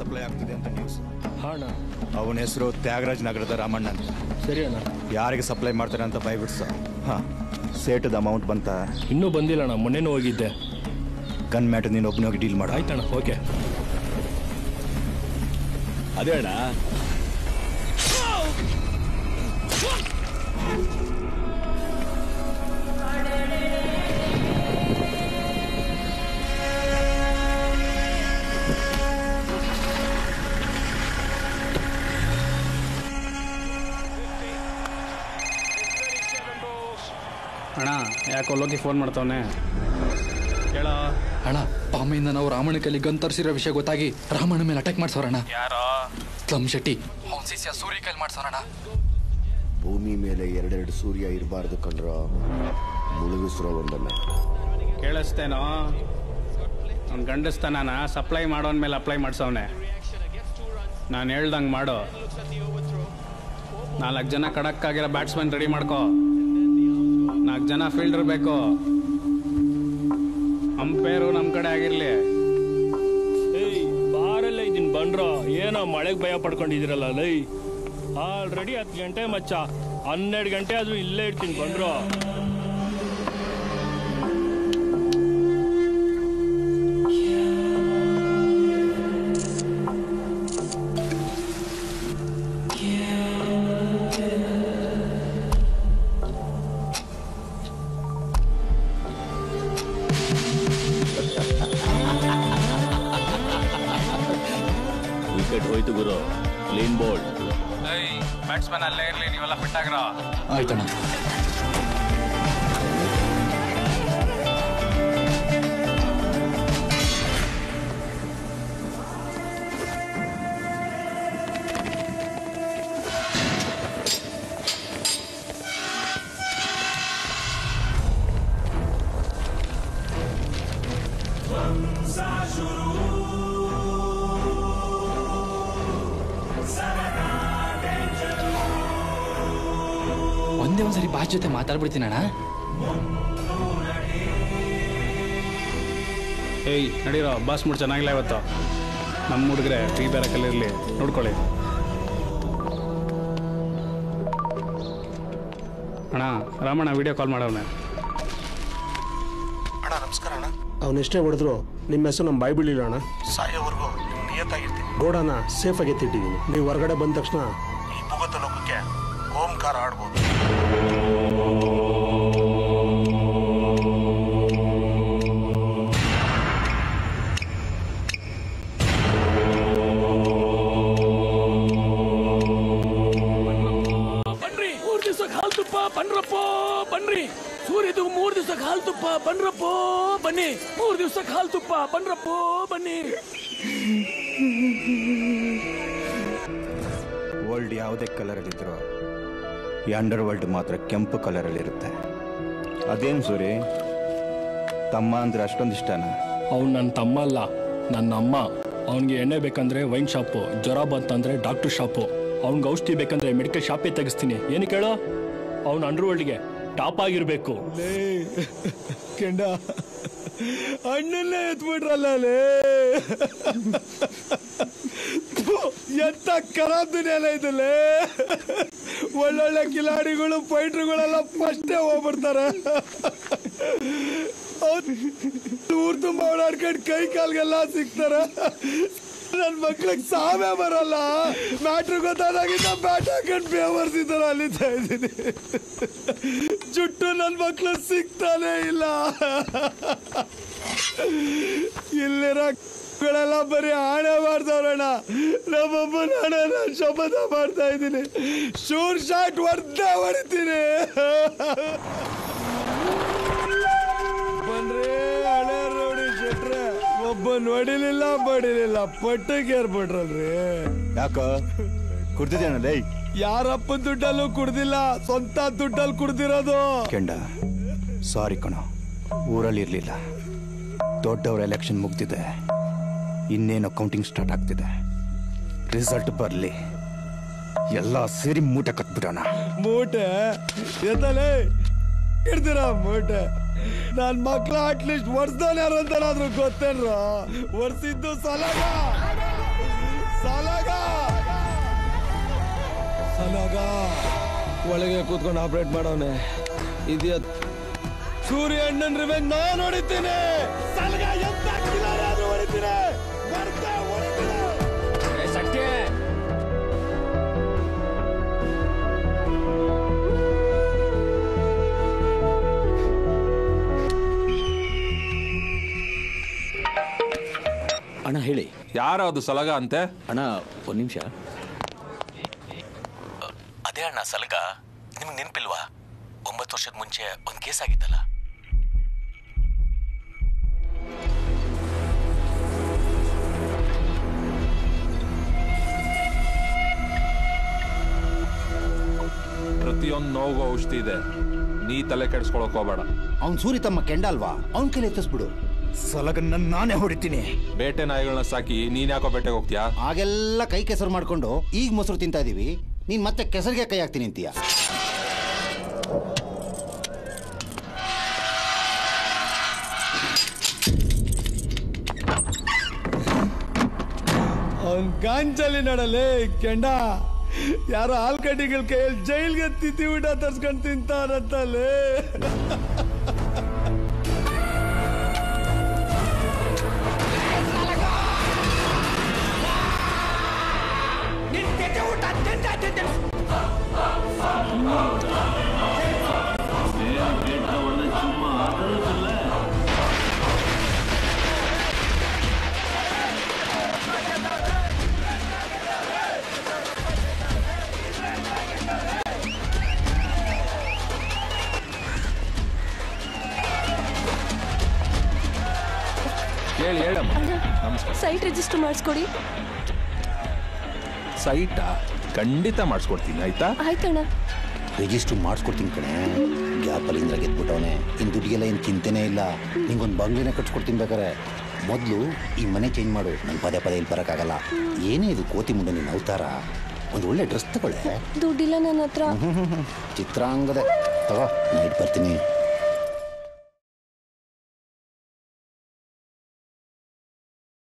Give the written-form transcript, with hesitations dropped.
Supply ಆಗ್ತಿದೆ ಅಂತ news. ಅಣ್ಣ ಅವನ ಹೆಸರು ತ್ಯಾಗರಾಜ್ ನಗರದ ರಾಮಣ್ಣ ಅಂತ. ಸರಿ ಅಣ್ಣ. ಯಾರಿಗೆ ಸಪ್ಲೈ ಮಾಡ್ತಾರೆ ಅಂತ ಭಯಬಿಡ್ಸ. ಹಾಂ, ಸೇಟದ ಅಮೌಂಟ್ ಬಂತ? ಇನ್ನೂ ಬಂದಿಲ್ಲ ಅಣ್ಣ, ಮೊನ್ನೆನೂ ಹೋಗಿದ್ದೆ. ಗನ್ ಮ್ಯಾಟರ್ ನೀನು ಒಬ್ಬನೇ ಹೋಗಿ ಡೀಲ್ ಮಾಡು. ಆಯ್ತಣ್ಣ, ಓಕೆ. ಅದೇ ಅಣ್ಣ, ಅಣ್ಣ ಯಾಕೋ ಲೋಕಿ ಫೋನ್ ಮಾಡ್ತಾವನೆ? ಹೇಳ ಅಣ್ಣ, ಪಾಮೆಯಿಂದ ನಾವು ರಾಮಣ್ಣ ಕೈಲಿ ಗನ್ ತರಿಸಿರೋ ವಿಷಯ ಗೊತ್ತಾಗಿ ರಾಮಣ್ಣ ಮೇಲೆ ಅಟ್ಯಾಕ್ ಮಾಡ್ಸೋರಣ್ಣ. ಯಾರೋ ಸ್ಲಮ್ ಶೆಟ್ಟಿ ಅವ್ನ ಶಿಷ್ಯ ಸೂರ್ಯ ಕೈಲಿ ಮಾಡ್ಸೋರಣ್ಣ. ಭೂಮಿ ಮೇಲೆ ಎರಡೆರಡು ಸೂರ್ಯ ಇರಬಾರ್ದು ಕಂಡ್ರ, ಮುಳುಗಿಸ್ರೋ ಒಂದನ್ನ. ಕೇಳಿಸ್ತೇನೋ? ಅವ್ನ ಗಂಡಸ್ತಾನ ಸಪ್ಲೈ ಮಾಡೋನ್ ಮೇಲೆ ಅಪ್ಲೈ ಮಾಡ್ಸವನೆ. ನಾನು ಹೇಳ್ದಂಗೆ ಮಾಡು. 4 ಜನ ಕಡಕ್ಕಾಗಿರೋ ಬ್ಯಾಟ್ಸ್ಮನ್ ರೆಡಿ ಮಾಡ್ಕೋ. 4 ಜನ ಫೀಲ್ಡರ್ ಬೇಕು. ಅಂಪೇರು ನಮ್ಮ ಕಡೆ ಆಗಿರ್ಲಿ. ಏಯ್ ಬಾರಲ್ಲೇ ಇದೀನಿ ಬಂಡ್ರೋ. ಏನೋ ಮಳೆಗೆ ಭಯ ಪಡ್ಕೊಂಡಿದ್ದೀರಲ್ಲ ಲೈ. ಆಲ್ರೆಡಿ 10 ಗಂಟೆ ಮಚ್ಚ, 12 ಗಂಟೆ ಆದ್ರೂ ಇಲ್ಲೇ ಇರ್ತೀನಿ ಬಂಡ್ರೋ. ವಿಕೆಟ್ ಹೋಯ್ತು ಗುರು, ಕ್ಲೀನ್ ಬೋಲ್ಡ್. ಬ್ಯಾಟ್ಸ್ಮನ್ ಅಲ್ಲೇ ಇರ್ಲಿ, ನೀವೆಲ್ಲ ಫಿಟ್ ಆಗಿರೋ. ಆಯ್ತಣ್ಣ. ಒಂದ್ಸರಿ ಬಾಸ್ ಜೊತೆ ಮಾತಾಡ್ಬಿಡ್ತೀನಿ ಅಣ್ಣ. ಏಯ್ ನಡೀರೋ, ಬಾಸ್ ಮೂಡ್ ಚೆನ್ನಾಗಿಲ್ಲ ಇವತ್ತು. ನಮ್ಮ ಹುಡುಗ್ರೆ ಫ್ರೀ ಬ್ಯಾರಕಲ್ಲಿರಲಿ, ನೋಡ್ಕೊಳ್ಳಿ. ಅಣ್ಣ ರಾಮಣ್ಣ ವಿಡಿಯೋ ಕಾಲ್ ಮಾಡವನೆ. ಅಣ್ಣ ನಮಸ್ಕಾರ ಅಣ್ಣ. ಅವನೆಷ್ಟೇ ಹೊಡೆದ್ರು ನಿಮ್ಮ ಹೆಸರು ನಮ್ಮ ಬಾಯಿ ಬೀಳಿಲ್ಲ ಅಣ್ಣ. ಸಾಯೋವರೆಗೂ ನಿಮ್ಮ ನಿಯತ್ತಾಗಿರ್ತೀನಿ. ಗೋಡನ ಸೇಫಾಗಿ ಎತ್ತಿಟ್ಟಿದ್ದೀನಿ. ನೀವು ಹೊರಗಡೆ ಬಂದ ತಕ್ಷಣ ಈ ಭೂಗತ ಲೋಕಕ್ಕೆ ಓಂಕಾರ ಆಡ್ಬೋದು. ಬನ್ರಿ, 3 ದಿವಸಕ್ಕೆ ಹಾಲು ತುಪ್ಪ ಬನ್ರಪ್ಪ. ಬನ್ರಿ, ಸೂರ್ಯದು 3 ದಿವಸಕ್ಕೆ ಹಾಲು ತುಪ್ಪ ಬನ್ರಪ್ಪ. ಬನ್ನಿ, 3 ದಿವಸಕ್ಕೆ ಹಾಲು ತುಪ್ಪ ಬನ್ರಪ್ಪ. ಬನ್ನಿ. ವರ್ಲ್ಡ್ ಯಾವುದೇ ಕಲರಲ್ಲಿದ್ರು ಈ ಅಂಡರ್ ವರ್ಲ್ಡ್ ಮಾತ್ರ ಕೆಂಪು ಕಲರಲ್ಲಿರುತ್ತೆ. ಅದೇನು ಸೂರಿ, ತಮ್ಮ ಅಂದ್ರೆ ಅಷ್ಟೊಂದು ಇಷ್ಟನಾ? ಅವ್ನು ನನ್ನ ತಮ್ಮ ಅಲ್ಲ, ನನ್ನ ಅಮ್ಮ. ಅವನಿಗೆ ಎಣ್ಣೆ ಬೇಕಂದ್ರೆ ವೈನ್ ಶಾಪು, ಜ್ವರ ಬಂತಂದ್ರೆ ಡಾಕ್ಟರ್ ಶಾಪು, ಅವ್ನಿಗೆ ಔಷಧಿ ಬೇಕಂದ್ರೆ ಮೆಡಿಕಲ್ ಶಾಪೇ ತೆಗಿಸ್ತೀನಿ. ಏನು ಕೇಳೋ, ಅವ್ನು ಅಂಡರ್ ವರ್ಲ್ಡ್ಗೆ ಟಾಪ್ ಆಗಿರ್ಬೇಕು. ಕೆಂಡ ಅಣ್ಣನ್ನೇ ಎತ್ಬಿಟ್ರಲ್ಲೇ. ಎಂತ ಖರಾಬ್ ದುನಿಯಲ್ಲ ಇದಲ್ಲೇ. ಒಳ್ಳೊಳ್ಳೆ ಕಿಲಾಡಿಗಳು ಫೈಟ್ರುಗಳೆಲ್ಲ ಫಸ್ಟೇ ಹೋಗ್ಬಿಡ್ತಾರೆ. ಊರ್ ತುಂಬ ಓಡಾಡ್ಕೊಂಡು ಕೈ ಕಾಲ್ಗೆಲ್ಲ ಸಿಗ್ತಾರೆ. ನನ್ ಮಕ್ಳಿಗೆ ಸಾವೇ ಬರಲ್ಲ. ಮ್ಯಾಟ್ರು ಗೊತ್ತಾದಾಗಿಂದ ಬ್ಯಾಟ್ ಹಾಕೊಂಡು ಬೇವರ್ಸಿದಾರ ಅಲ್ಲಿತಾ ಇದ್ದೀನಿ. ಜುಟ್ಟು ನನ್ ಮಕ್ಳು ಸಿಗ್ತಾನೆ ಇಲ್ಲ. ಇಲ್ಲಿರೋಗಳೆಲ್ಲ ಬರೀ ಆಣೆ ಮಾಡ್ದವ್ರಣ್ಣ. ನಮ್ಮಮ್ಮನ ಹಣನ ಶಪಥ ಮಾಡ್ತಾ ಇದ್ದೀನಿ. ಶೂರ್ ಶಾಟ್ ಹೊಡಿತೀನಿ. ಬನ್ರಿ ಹಳೆ ರೌಡಿ ಶೆಟ್ರೆ, ಒಬ್ಬ ನೋಡಿಲಿಲ್ಲ ಬಡಿಲಿಲ್ಲ, ಪಟ್ಟಕ್ಕೆ ಏರ್ಬಿಟ್ರಲ್ರಿ. ಯಾಕ ಕುಡ್ದಿದ್ದೇನಲ್ಲ? ಯಾರಪ್ಪ ದುಡ್ಡಲ್ಲೂ ಕುಡ್ದಿಲ್ಲ, ಸ್ವಂತ ದುಡ್ಡಲ್ಲಿ ಕುಡ್ದಿರೋದು. ಕೆಂಡ ಸಾರಿ ಕಣ, ಊರಲ್ಲಿ ಇರ್ಲಿಲ್ಲ. ದೊಡ್ಡವ್ರ ಎಲೆಕ್ಷನ್ ಮುಗ್ದಿದೆ, ಇನ್ನೇನು ಕೌಂಟಿಂಗ್ ಸ್ಟಾರ್ಟ್ ಆಗ್ತಿದೆ. ರಿಸಲ್ಟ್ ಬರ್ಲಿ, ಎಲ್ಲ ಸೇರಿ ಮೂಟೆ ಕಟ್ಬಿಡೋಣ. ಮೂಟೆ ಎತ್ತಲೇ ಇಡ್ತೀರ ಮೂಟೆ. ನನ್ ಮಕ್ಳ ಅಟ್ಲೀಸ್ಟ್ ವರ್ಷದವ್ರು ಯಾರು ಅಂತನಾದ್ರು ಗೊತ್ತೇನ್ರ? ವರ್ಷಿದ್ದು ಸಲಗ ಸಲಾಗ ಸಲಾಗ ಒಳಗೆ ಕೂತ್ಕೊಂಡು ಆಪರೇಟ್ ಮಾಡವನೆ ಇದೆಯ ಸೂರ್ಯ ಅಣ್ಣನ್ ರಿವೆಂಜ್ ನಾನು ಹೊಡಿತೀನಿ ಸಲಾಗ ಎಂತ ಕಿಲಾರಿ ಆದ್ರೂ ಹೊಡಿತೀನಿ ಬರ್ತಾ ಹೊಡಿತೀನಿ ಅಣ್ಣ ಹೇಳಿ. ಯಾರು ಅದು ಸಲಗ ಅಂತೆ? ಅಣ್ಣ ಒಂದು ನಿಮಿಷ. ಅದೇ ಅಣ್ಣ ಸಲಗ. ನಿಮ್ಗೆ ನೆನಪಿಲ್ವಾ 9 ವರ್ಷದ ಮುಂಚೆ ಒಂದು ಕೇಸ್ ಆಗಿತ್ತಲ್ಲ? ಪ್ರತಿಯೊಂದು ನೋವು ಔಷಧಿ ಇದೆ, ನೀ ತಲೆ ಕೆಡಿಸ್ಕೊಳಕ್ ಹೋಗ್ಬೇಡ. ಅವ್ನ್ ಸೂರಿ ತಮ್ಮ ಕೆಂಡ ಅಲ್ವಾ, ಅವ್ನ್ ಕೈಲಿ ಎತ್ತಿಸ್ಬಿಡು. ಸಲಗನ್ನ ನಾನೇ ಹೊಡಿತೀನಿ. ಬೇಟೆ ನಾಯಿಗಳನ್ನ ಸಾಕಿ ನೀನ್ ಯಾಕೋ ಬೇಟೆಗೆ ಹೋಗ್ತೀಯಾ? ಆಗೆಲ್ಲ ಕೈ ಕೆಸರು ಮಾಡ್ಕೊಂಡು ಈಗ ಮೊಸರು ತಿಂತಾ ಇದೀವಿ, ನೀನ್ ಮತ್ತೆ ಕೆಸರಿಗೆ ಕೈ ಹಾಕ್ತೀನಿ ಅಂತೀಯ. ಅವನ್ ಕಾಂಚಲಿ ನಡಲೇ ಕೆಂಡ. ಯಾರೋ ಆಲ್ಕಟ್ಟಿಗಳ ಕೈಯಲ್ಲಿ ಜೈಲ್ಗೆ ತಿತ್ತಿ ಊಟ ತರ್ಸ್ಕೊಂಡು ತಿಂತಾರಂತಲೇ. Site register ಮಾಡಿಸ್ಕೊಡಿ. ಸೈಟಾ? ಖಂಡಿತ ಮಾಡಿಸ್ಕೊಡ್ತೀನಿ. ಆಯ್ತಾ? ಆಯ್ತಣ್ಣ. ರಿಜಿಸ್ಟರ್ ಮಾಡಿಸ್ಕೊಡ್ತೀನಿ ಕಣೆ. ಗ್ಯಾಪಲ್ಲಿ ಇಂದ್ರ ಗೆದ್ಬಿಟ್ಟವನೆ. ಇನ್ನು ದುಡ್ಡಿಗೆಲ್ಲ ಏನು ಚಿಂತೆನೇ ಇಲ್ಲ. ನಿಂಗೊಂದು ಬಂಗ್ಲೆನ ಕಟ್ಸ್ಕೊಡ್ತೀನಿ ಬೇಕಾರೆ. ಮೊದಲು ಈ ಮನೆ ಚೇಂಜ್ ಮಾಡು. ನಂಗೆ ಪದೇ ಪದೇ ಇಲ್ಲಿ ಬರೋಕ್ಕಾಗಲ್ಲ. ಏನೇ ಇದು ಕೋತಿ ಮುಂಡೆ ನಿನ್ನ ಅವತಾರ. ಒಂದು ಒಳ್ಳೆ ಡ್ರೆಸ್ ತಗೊಳ್ಳೆ. ದುಡ್ಡಿಲ್ಲ ನನ್ನ ಹತ್ರ. ಚಿತ್ರಾಂಗದೆ ತಗೋ, ನೈಟ್ ಬರ್ತೀನಿ.